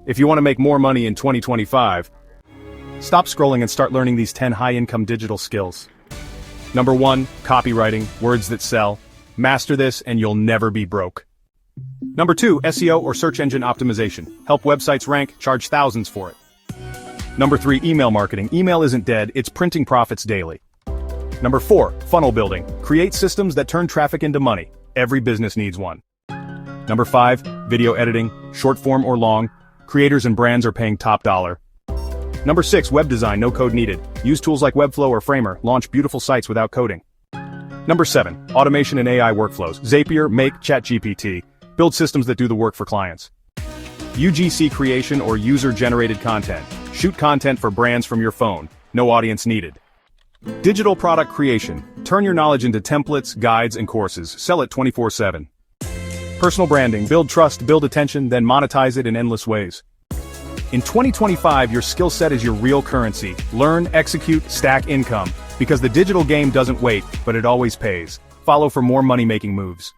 If you want to make more money in 2025, stop scrolling and start learning these 10 high-income digital skills. Number 1, copywriting, words that sell. Master this and you'll never be broke. Number 2, SEO or search engine optimization. Help websites rank, charge thousands for it. Number 3, email marketing. Email isn't dead, it's printing profits daily. Number 4, funnel building. Create systems that turn traffic into money. Every business needs one. Number 5, video editing, short form or long. Creators and brands are paying top dollar. Number 6, web design, no code needed. Use tools like Webflow or Framer, launch beautiful sites without coding. Number 7, automation and AI workflows. Zapier, Make, ChatGPT. Build systems that do the work for clients. UGC creation or user-generated content. Shoot content for brands from your phone. No audience needed. Digital product creation. Turn your knowledge into templates, guides, and courses. Sell it 24/7. Personal branding. Build trust, build attention, then monetize it in endless ways. In 2025, your skill set is your real currency. Learn, execute, stack income. Because the digital game doesn't wait, but it always pays. Follow for more money-making moves.